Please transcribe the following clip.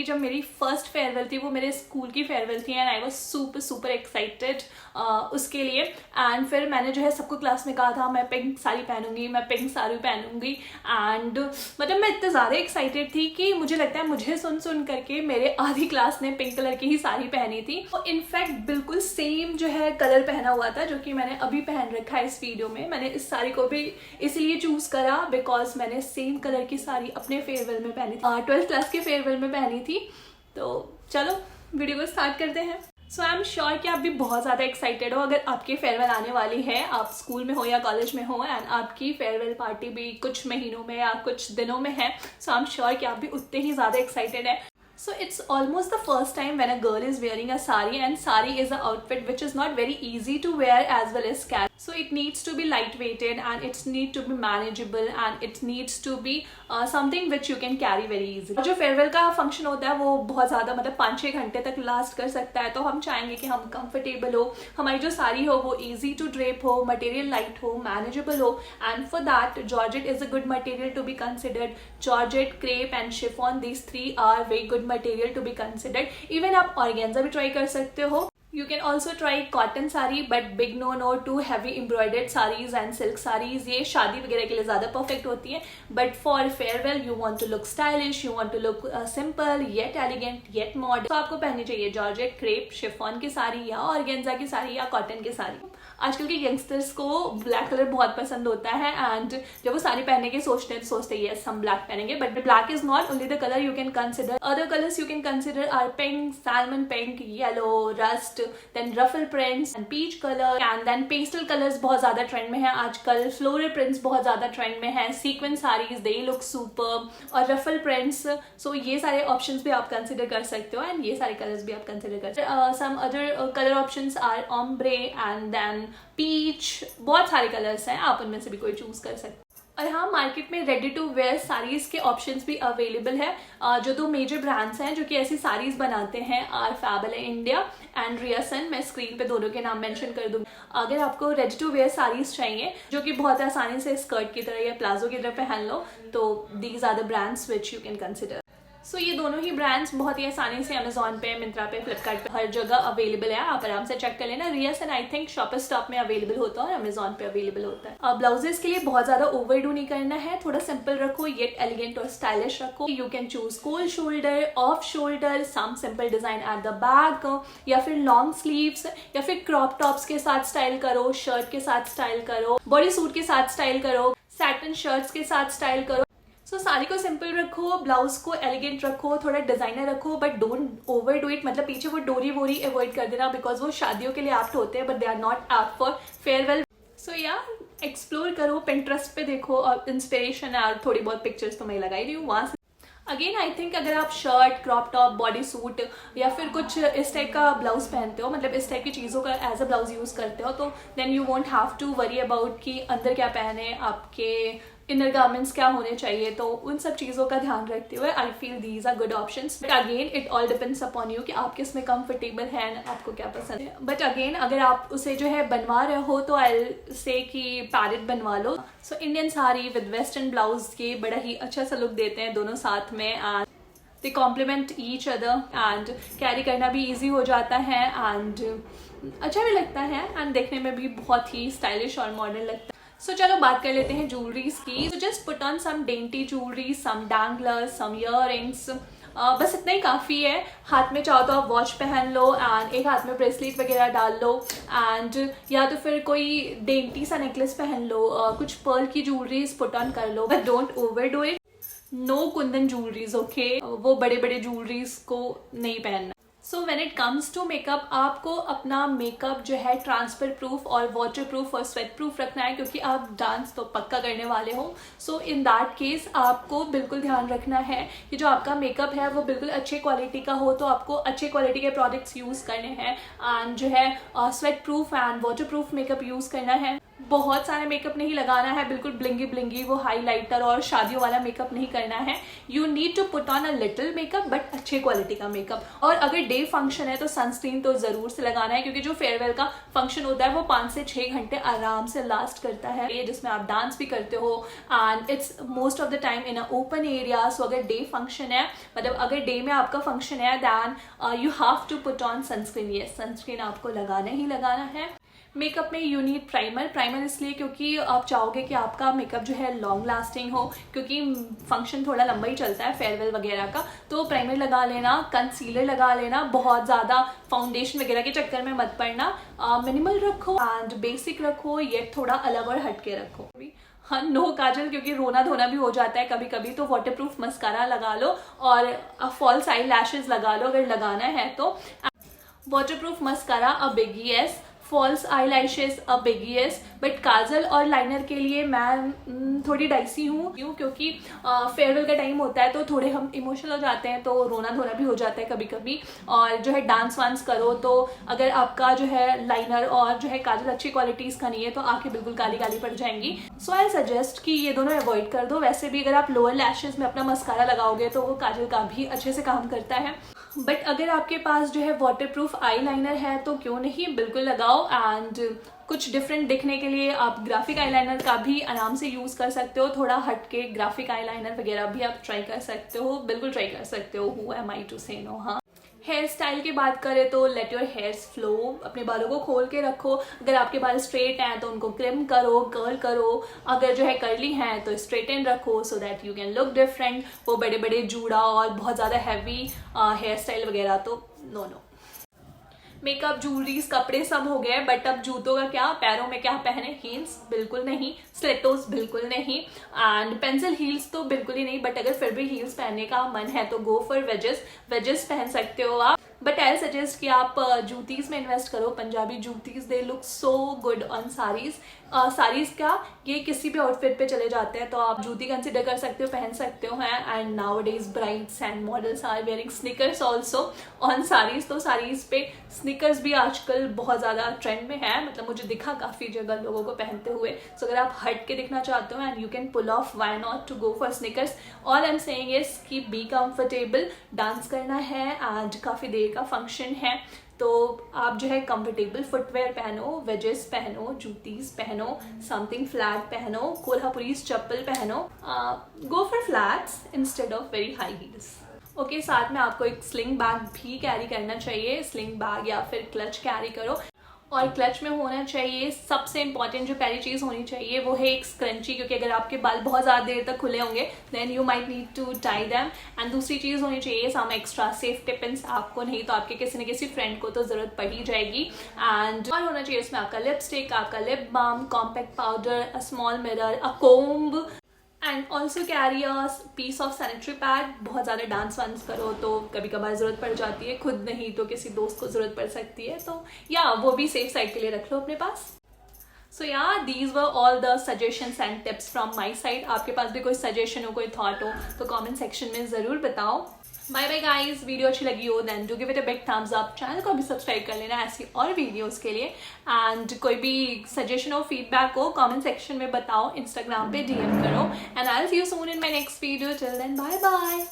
जब मेरी first farewell थी वो मेरे स्कूल की फेयरवेल थी and I was super excited उसके लिए। एंड फिर मैंने जो है सबको क्लास में कहा था मैं पिंक साड़ी पहनूंगी, मैं पिंक साड़ी पहनूंगी। एंड मतलब मैं इतने ज़्यादा एक्साइटेड थी कि मुझे लगता है मुझे सुन करके मेरे आधी क्लास ने पिंक कलर की ही साड़ी पहनी थी। तो इनफैक्ट बिल्कुल सेम जो है कलर पहना हुआ था जो कि मैंने अभी पहन रखा है इस वीडियो में। मैंने इस साड़ी को भी इसलिए चूज करा बिकॉज मैंने सेम कलर की साड़ी अपने फेयरवेल में पहनी थी, 12th क्लास के फेयरवेल में पहनी थी। तो चलो वीडियो को स्टार्ट करते हैं। सो आई एम श्योर कि आप भी बहुत ज़्यादा एक्साइटेड हो। अगर आपकी फेयरवेल आने वाली है, आप स्कूल में हो या कॉलेज में हो एंड आपकी फेयरवेल पार्टी भी कुछ महीनों में या कुछ दिनों में है, सो आई एम श्योर कि आप भी उतने ही ज़्यादा एक्साइटेड है। So it's almost the first time when a girl is wearing a sari, and sari is an outfit which is not very easy to wear as well as carry. So it needs to be lightweighted and it needs to be manageable and it needs to be something which you can carry very easily. जो farewell का function होता है वो बहुत ज़्यादा मतलब 5-6 घंटे तक लास्ट कर सकता है, तो हम चाहेंगे कि हम कंफर्टेबल हो, हमारी जो साड़ी हो वो easy to drape हो, मटेरियल लाइट हो, मैनेजेबल हो। And for that georgette is a good material to be considered. Georgette, crepe and chiffon, these three are very good material to be considered. Even आप organza भी try कर सकते हो। You can also try cotton sari, but big no to heavy embroidered sarees and silk sarees. ये शादी वगैरह के लिए ज़्यादा परफेक्ट होती है, but for farewell you want to look stylish, you want to look simple yet elegant yet modern. तो आपको पहननी चाहिए जॉर्जेट, क्रेप, शिफॉन की साड़ी या ऑर्गेन्जा की साड़ी या कॉटन की साड़ी। आजकल के यंगस्टर्स को ब्लैक कलर बहुत पसंद होता है एंड जब वो साड़ी पहनने के सोचते हैं तो सोचते हैं यस हम ब्लैक पहनेंगे, but black is not only the colour you can consider. Other colours you can consider are pink, salmon pink, yellow, rust, then ruffle prints and peach colour and then pastel colours बहुत ज्यादा trend में है आजकल। Floral prints बहुत ज्यादा trend में है। Sequence saris they look super और रफल प्रिंट्स। सो ये सारे ऑप्शंस भी आप कंसिडर कर सकते हो एंड ये सारे कलर्स भी आप कंसिडर कर सकते हो। Some other colour options are ombre and then peach, बहुत सारे कलर्स हैं, आप उनमें से भी कोई चूज कर सकते हैं। और हाँ, मार्केट में रेडी टू वेयर साड़ीज के ऑप्शंस भी अवेलेबल है। जो दो मेजर ब्रांड्स हैं जो कि ऐसी साड़ीज बनाते हैं आर फैबले इंडिया एंड रियासन। मैं स्क्रीन पे दोनों के नाम मेंशन कर दूंगी। अगर आपको रेडी टू वेयर साड़ीज चाहिए जो कि बहुत आसानी से स्कर्ट की तरह या प्लाजो की तरह पहन लो, तो these are the brands which you can consider. So ये दोनों ही ब्रांड्स बहुत ही आसानी से अमेजॉन पे, मिंत्रा पे, फ्लिपकार्ट पे, हर जगह अवेलेबल है। आप आराम से चेक कर लेना। रियासन आई थिंक शॉपर स्टॉप में अवेलेबल होता है और अमेजॉन पे अवेलेबल होता है। ब्लाउजेस के लिए बहुत ज्यादा ओवरडू नहीं करना है, थोड़ा सिंपल रखो येट एलिगेंट और स्टाइलिश रखो। You can choose cold shoulder, off shoulder, some simple design at the back, या फिर लॉन्ग स्लीव्स, या फिर क्रॉप टॉप्स के साथ स्टाइल करो, शर्ट के साथ स्टाइल करो, बॉडी सूट के साथ स्टाइल करो, सैटिन शर्ट्स के साथ स्टाइल करो। सो साड़ी को सिंपल रखो, ब्लाउज को एलिगेंट रखो, थोड़ा डिजाइनर रखो, but don't overdo it. मतलब पीछे वो डोरी वोरी अवॉइड कर देना बिकॉज वो शादियों के लिए एप्ट होते हैं but they are not apt for farewell. So या एक्सप्लोर करो, पिंटरेस्ट पे देखो और इंस्पिरेशन है, थोड़ी बहुत पिक्चर्स तो मैं लगा ही रही हूँ वहां से। अगेन आई थिंक अगर आप shirt, crop top, body suit या फिर कुछ इस टाइप का ब्लाउज पहनते हो, मतलब इस टाइप की चीज़ों का एज अ ब्लाउज यूज़ करते हो, तो then you won't have to worry about कि अंदर क्या पहने, आपके इनर गारमेंट्स क्या होने चाहिए। तो उन सब चीज़ों का ध्यान रखते हुए I feel these are good options. But again it all depends upon you कि आप किस में कंफर्टेबल हैं, आपको क्या पसंद है। बट अगेन अगर आप उसे जो है बनवा रहे हो तो आई से कि पैरेट बनवा लो। So Indian sari with western blouse के बड़ा ही अच्छा सा लुक देते हैं दोनों साथ में and they complement each other and carry करना भी ईजी हो जाता है एंड अच्छा भी लगता है एंड देखने में भी बहुत ही स्टाइलिश और मॉडर्न लगता है। सो चलो बात कर लेते हैं ज्वेलरीज की। So just put on some dainty jewellery, some danglers, some earrings. बस इतना ही काफ़ी है। हाथ में चाहो तो आप वॉच पहन लो एंड एक हाथ में ब्रेसलेट वगैरह डाल लो एंड या तो फिर कोई डेंटी सा नेकलेस पहन लो, कुछ पर्ल की ज्वेलरीज पुट ऑन कर लो, but don't overdo it. No kundan jewelleries, okay, वो बड़े बड़े ज्वेलरीज को नहीं पहनना। So when it comes to makeup, आपको अपना मेकअप जो है ट्रांसफर प्रूफ और वाटर प्रूफ और स्वेट प्रूफ रखना है क्योंकि आप डांस तो पक्का करने वाले हो। सो इन दैट केस आपको बिल्कुल ध्यान रखना है कि जो आपका मेकअप है वो बिल्कुल अच्छे क्वालिटी का हो, तो आपको अच्छे क्वालिटी के प्रोडक्ट्स यूज़ करने हैं एंड जो है sweat proof and water proof makeup use करना है। बहुत सारे मेकअप नहीं लगाना है, बिल्कुल ब्लिंगी ब्लिंगी वो हाईलाइटर और शादियों वाला मेकअप नहीं करना है। You need to put on a little makeup but अच्छे क्वालिटी का मेकअप। और अगर डे फंक्शन है तो सनस्क्रीन तो ज़रूर से लगाना है, क्योंकि जो फेयरवेल का फंक्शन होता है वो 5 से 6 घंटे आराम से लास्ट करता है, ये जिसमें आप डांस भी करते हो and it's most of the time in a open area. So अगर डे फंक्शन है, मतलब अगर डे में आपका फंक्शन है, than you have to put on sunscreen. ये सनस्क्रीन आपको लगाना ही लगाना है। मेकअप में यू नीड प्राइमर इसलिए क्योंकि आप चाहोगे कि आपका मेकअप जो है लॉन्ग लास्टिंग हो, क्योंकि फंक्शन थोड़ा लंबा ही चलता है फेयरवेल वगैरह का। तो प्राइमर लगा लेना, कंसीलर लगा लेना, बहुत ज़्यादा फाउंडेशन वगैरह के चक्कर में मत पड़ना। मिनिमल रखो एंड बेसिक रखो, ये थोड़ा अलग और हटके रखो। हाँ, नो काजल, क्योंकि रोना धोना भी हो जाता है कभी कभी, तो वाटरप्रूफ मस्कारा लगा लो और फॉल्स आई लैशेज लगा लो अगर लगाना है तो। Waterproof mascara a big yes, false eye lashes a big yes, but kajal और लाइनर के लिए मैं थोड़ी डाइसी हूँ, क्योंकि फेयरवेल का टाइम होता है तो थोड़े हम इमोशनल हो जाते हैं, तो रोना धोना भी हो जाता है कभी कभी। और जो है डांस वांस करो तो अगर आपका जो है लाइनर और जो है काजल अच्छी क्वालिटीज़ का नहीं है तो आंखें बिल्कुल काली काली पड़ जाएंगी। सो आई सजेस्ट कि ये दोनों अवॉइड कर दो। वैसे भी अगर आप लोअर लैशेज में अपना मस्कारा लगाओगे तो वो काजल का भी अच्छे से काम करता है। बट अगर आपके पास जो है वाटरप्रूफ आई लाइनर है तो क्यों नहीं, बिल्कुल लगाओ। एंड कुछ डिफरेंट दिखने के लिए आप ग्राफिक आईलाइनर का भी आराम से यूज़ कर सकते हो। थोड़ा हटके ग्राफिक आईलाइनर वगैरह भी आप ट्राई कर सकते हो, बिल्कुल ट्राई कर सकते हो। हु एम आई टू से नो। हाँ, हेयर स्टाइल की बात करें तो लेट योर हेयर्स फ्लो, अपने बालों को खोल के रखो। अगर आपके बाल स्ट्रेट हैं तो उनको क्रिम करो, कर्ल करो। अगर जो है कर्ली हैं तो स्ट्रेटन रखो so that you can look different. वो बड़े बड़े जूड़ा और बहुत ज़्यादा हैवी हेयर स्टाइल वगैरह तो नो। मेकअप, ज्वेलरीज, कपड़े सब हो गए, बट अब जूतों का क्या, पैरों में क्या पहने, हील्स बिल्कुल नहीं, स्लेटोस बिल्कुल नहीं, एंड पेंसिल हील्स तो बिल्कुल ही नहीं। बट अगर फिर भी हील्स पहनने का मन है तो गो फॉर वेजेस पहन सकते हो आप। बट आई सजेस्ट कि आप जूतीज में इन्वेस्ट करो। Punjabi juttis they look so good on saris. Saris का ये किसी भी आउटफिट पे चले जाते हैं, तो आप जूती कंसिडर कर सकते हो, पहन सकते हो हैं। And nowadays brides and models are wearing sneakers also on saris. तो साड़ीज पे स्निकर्स भी आजकल बहुत ज़्यादा ट्रेंड में है, मतलब मुझे दिखा काफ़ी जगह लोगों को पहनते हुए। सो अगर आप हट के दिखना चाहते हो and you can pull off, why not to go for sneakers. All I am saying is कि बी कंफर्टेबल, डांस करना है एंड काफ़ी देर का फंक्शन है, तो आप जो है कंफर्टेबल फुटवेयर पहनो, वेजेस पहनो, जूतीज पहनो, समथिंग फ्लैट पहनो, कोल्हापुरीज चप्पल पहनो। Go for flats instead of very high heels. Okay, साथ में आपको एक स्लिंग बैग भी कैरी करना चाहिए। स्लिंग बैग या फिर क्लच कैरी करो, और क्लच में होना चाहिए सबसे इंपॉर्टेंट जो पहली चीज़ होनी चाहिए वो है एक स्क्रंची, क्योंकि अगर आपके बाल बहुत ज़्यादा देर तक खुले होंगे then you might need to tie them. And दूसरी चीज़ होनी चाहिए सम एक्स्ट्रा सेफ्टी पिन्स, आपको नहीं तो आपके किसी न किसी फ्रेंड को तो ज़रूरत पड़ ही जाएगी। एंड और होना चाहिए उसमें आपका लिपस्टिक, आपका lip balm, compact powder, a small mirror, a comb, and also carry a piece of sanitary pad. बहुत ज़्यादा डांस वांस करो तो कभी कभार ज़रूरत पड़ जाती है, खुद नहीं तो किसी दोस्त को ज़रूरत पड़ सकती है, तो या वो भी सेफ साइड के लिए रख लो अपने पास। सो या these were all the suggestions and tips from my side. आपके पास भी कोई सजेशन हो, कोई थॉट हो तो कॉमेंट सेक्शन में ज़रूर बताओ। बाय बाय गाइस, वीडियो अच्छी लगी हो then do give it a big thumbs up. Channel को भी सब्सक्राइब कर लेना ऐसी और वीडियोस के लिए। एंड कोई भी सजेशन हो, फीडबैक हो, कमेंट सेक्शन में बताओ, इंस्टाग्राम पे डीएम करो। And I will see you soon in my next video. Till then bye bye.